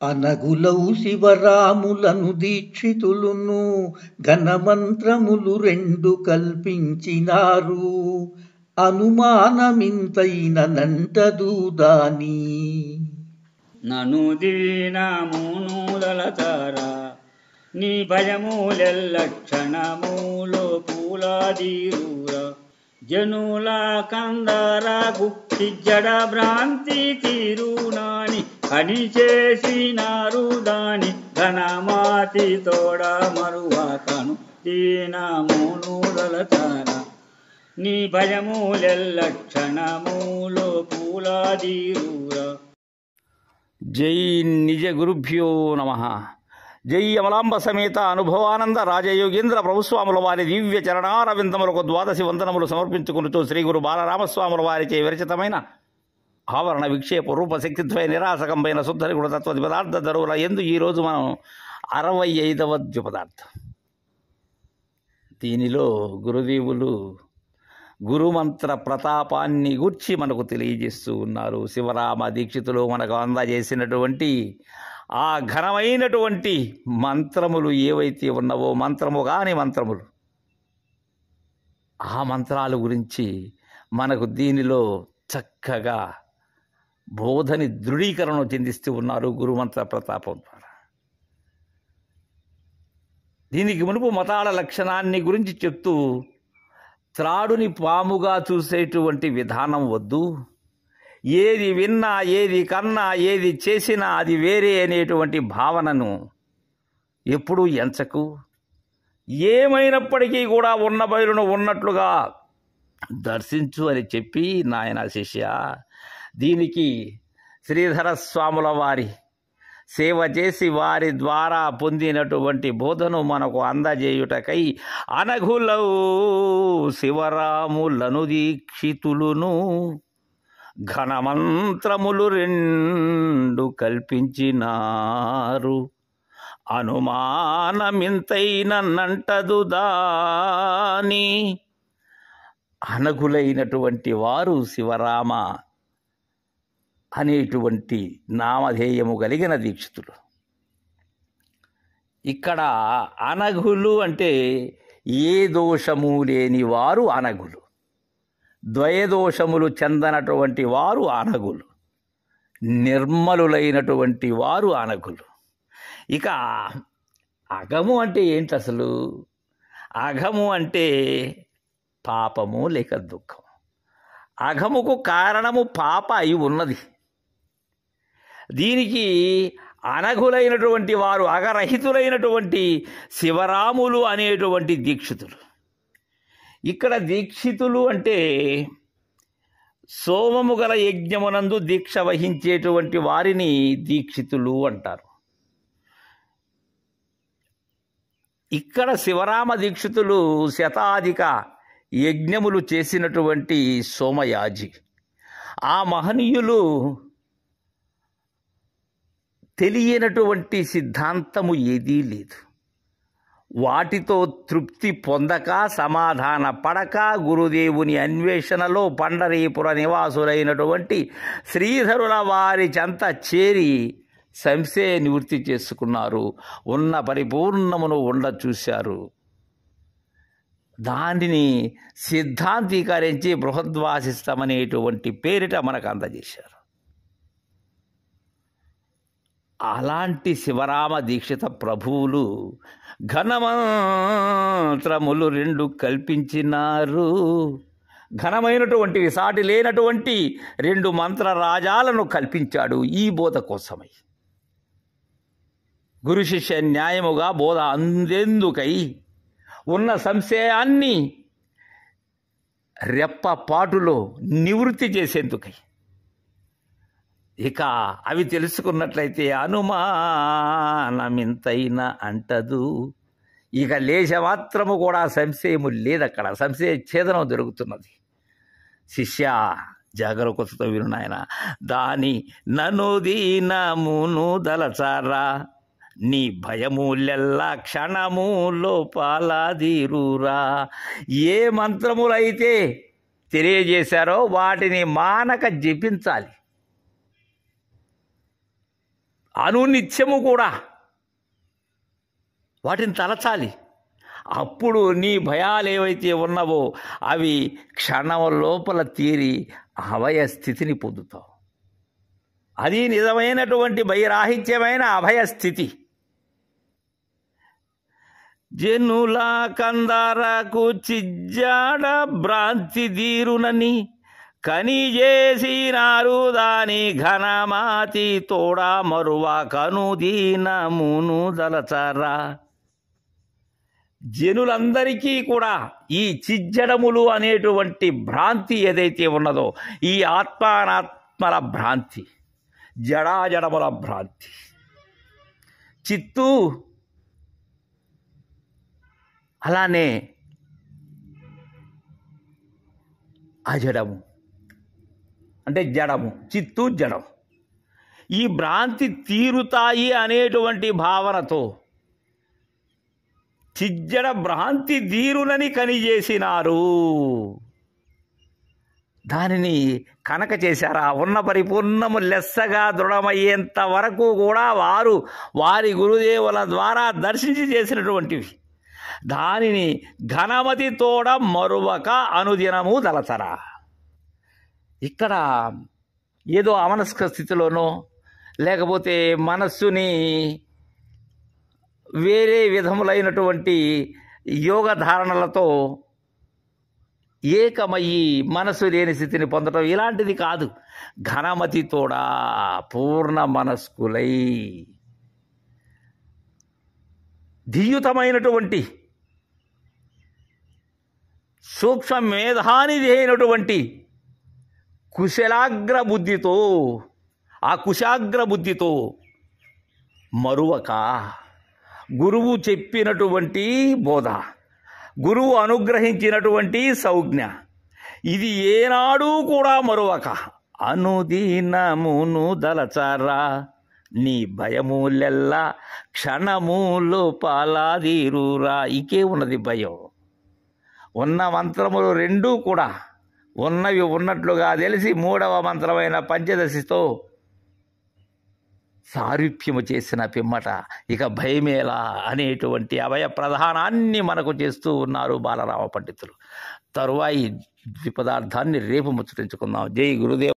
అనగులౌ శివరాములను దీక్షితులును ఘనమంత్రములు రెండు కల్పించినారు. అనుమానమింతైన నంటదు దాని. నను దీనమునుదలతారా నీ భయములెల్లక్షణములో పూలాదీరూరా. జనుల కందర గుప్తి జడ భ్రాంతి తీరునాని అని చేసినారు దాని. ఘనమాతి తోడ మరువాకను దీనమునుదలతారా నీ భయములెల్లక్షణములో పూలాదీరూరా. జై నిజ గురుభ్యో నమః. జై అమలాంబ సమేత అనుభవానంద రాజయోగేంద్ర ప్రభుస్వాముల వారి దివ్య చరణారవిందములకు ద్వాదశి వందనములు సమర్పించుకుంటూ శ్రీ గురు బాలరామస్వాముల వారిచే విరచితమైన ఆవరణ విక్షేప రూపశక్తిద్వయ నిరాసకంపైన శుద్ధ గుణ తత్వ పదార్థ ధరువుల ఎందు ఈరోజు మనం 65వ ద్విపదార్థం. దీనిలో గురుదేవులు గురుమంత్ర ప్రతాపాన్ని గూర్చి మనకు తెలియజేస్తూ ఉన్నారు. శివరామ దీక్షితులు మనకు అందజేసినటువంటి ఆ ఘనమైనటువంటి మంత్రములు ఏవైతే ఉన్నవో, మంత్రము కాని మంత్రములు, ఆ మంత్రాల గురించి మనకు దీనిలో చక్కగా బోధని దృఢీకరణ చెందిస్తూ ఉన్నారు గురుమంత్ర ప్రతాపం ద్వారా. దీనికి మునుపు మతాల లక్షణాన్ని గురించి చెప్తూ త్రాడుని పాముగా చూసేటువంటి విధానం వద్దు, ఏది విన్నా ఏది కన్నా ఏది చేసినా అది వేరే అనేటువంటి భావనను ఎప్పుడూ ఎంచకు, ఏమైనప్పటికీ కూడా ఉన్న బయలును ఉన్నట్లుగా దర్శించు అని చెప్పి, నాయన శిష్య, దీనికి శ్రీధర స్వాముల వారి సేవ చేసి వారి ద్వారా పొందినటువంటి బోధను మనకు అందజేయుటకై అనఘులౌ శివరాములను దీక్షితులును ఘనమంత్రములు రెండు కల్పించినారు. అనుమానమింతైన నంటదు దాని. అనఘులైనటువంటి వారు శివరామ అనేటువంటి నామధేయము కలిగిన దీక్షితులు. ఇక్కడ అనఘులు అంటే ఏ దోషము లేని వారు అనఘులు, ద్వయదోషములు చెందనటువంటి వారు అనఘులు, నిర్మలులైనటువంటి వారు అనఘులు. ఇక అఘము అంటే ఏంటి అసలు? అఘము అంటే పాపము లేక దుఃఖం. అఘముకు కారణము పాప అయి ఉన్నది. దీనికి అనఘులైనటువంటి వారు, అఘరహితులైనటువంటి శివరాములు అనేటువంటి దీక్షితులు. ఇక్కడ దీక్షితులు అంటే సోమము గల యజ్ఞమునందు దీక్ష వహించేటువంటి వారిని దీక్షితులు అంటారు. ఇక్కడ శివరామ దీక్షితులు శతాధిక యజ్ఞములు చేసినటువంటి సోమయాజి. ఆ మహనీయులు తెలియనటువంటి సిద్ధాంతము ఏదీ లేదు. వాటితో తృప్తి పొందక, సమాధాన పడక, గురుదేవుని అన్వేషణలో పండరీపుర నివాసులైనటువంటి శ్రీధరుల వారి చెంత చేరి సంశయ నివృత్తి చేసుకున్నారు. ఉన్న పరిపూర్ణమును ఉండ చూశారు. దానిని సిద్ధాంతీకరించి బృహద్వాసిష్టమనేటువంటి పేరిట మనకు అందజేశారు. అలాంటి శివరామ దీక్షిత ప్రభువులు ఘనమంత్రములు రెండు కల్పించినారు. ఘనమైనటువంటివి, సాటి లేనటువంటి రెండు మంత్రరాజాలను కల్పించాడు ఈ బోధ కోసమై. గురు శిష్య న్యాయముగా బోధ అందేందుకై, ఉన్న సంశయాన్ని రెప్పపాటులో నివృత్తి చేసేందుకై. ఇక అవి తెలుసుకున్నట్లయితే అనుమానమింతైన అంటదు. ఇక లేశమాత్రము కూడా సంశయము లేదక్కడ. సంశయ ఛేదనం జరుగుతున్నది. శిష్య జాగరూకతతో విను నాయన. దాని నను దీనమును దలచారా నీ భయములెల్లా క్షణము లోపాలదీరురా. ఏ మంత్రములైతే తెలియజేశారో వాటిని మానక జపించాలి. అనునిత్యము కూడా వాటిని తలచాలి. అప్పుడు నీ భయాలు ఏవైతే ఉన్నావో అవి క్షణం లోపల తీరి అభయ స్థితిని పొందుతావు. అది నిజమైనటువంటి భయరాహిత్యమైన అభయ స్థితి. జనుల కందరకు చిజ్జాడ భ్రాంతి దీరునని కనిజేసినారు దాని ఘనమాతి తోడా మరువ కనుదీనమును దలచరా. జనులందరికీ కూడా ఈ చిజ్జడములు అనేటువంటి భ్రాంతి ఏదైతే ఉన్నదో, ఈ ఆత్మానాత్మల భ్రాంతి, జడాజడముల భ్రాంతి, చిత్తు అలానే అజడము అంటే జడము, చిత్తు జడం, ఈ భ్రాంతి తీరుతాయి అనేటువంటి భావనతో చిజ్జడ భ్రాంతి దీరునని కనిచేసినారు. దానిని కనక చేశారా ఉన్న పరిపూర్ణము లెస్సగా దృఢమయ్యేంత వరకు కూడా వారు వారి గురుదేవుల ద్వారా దర్శించి చేసినటువంటివి. దానిని ఘనమతి తోడ మరువక అనుదినము దలచరా. ఇక్కడ ఏదో అమనస్క స్థితిలోనో లేకపోతే మనస్సుని వేరే విధములైనటువంటి యోగ ధారణలతో ఏకమయ్యి మనస్సు లేని స్థితిని పొందడం ఇలాంటిది కాదు. ఘనమతితోడా పూర్ణ మనస్కులై ధీయుతమైనటువంటి సూక్ష్మ మేధానిధి అయినటువంటి కుశలాగ్ర బుద్ధితో, ఆ కుశాగ్ర బుద్ధితో మరువక గురువు చెప్పినటువంటి బోధ, గురువు అనుగ్రహించినటువంటి సంజ్ఞ, ఇది ఏనాడు కూడా మరువక అనుదీనమును దలచరా. నీ భయములెల్లా క్షణములు పాలాదీరురా. ఇకే ఉన్నది భయం. ఉన్న మంత్రములు రెండూ కూడా ఉన్నవి ఉన్నట్లుగా తెలిసి మూడవ మంత్రమైన పంచదశితో సారూప్యము చేసిన పిమ్మట ఇక భయమేలా అనేటువంటి అభయ ప్రధానాన్ని మనకు చేస్తూ ఉన్నారు బాలరామ పండితులు. తరువాయి ద్విపదార్థాన్ని రేపు ముచ్చటించుకుందాం. జై గురుదేవ్.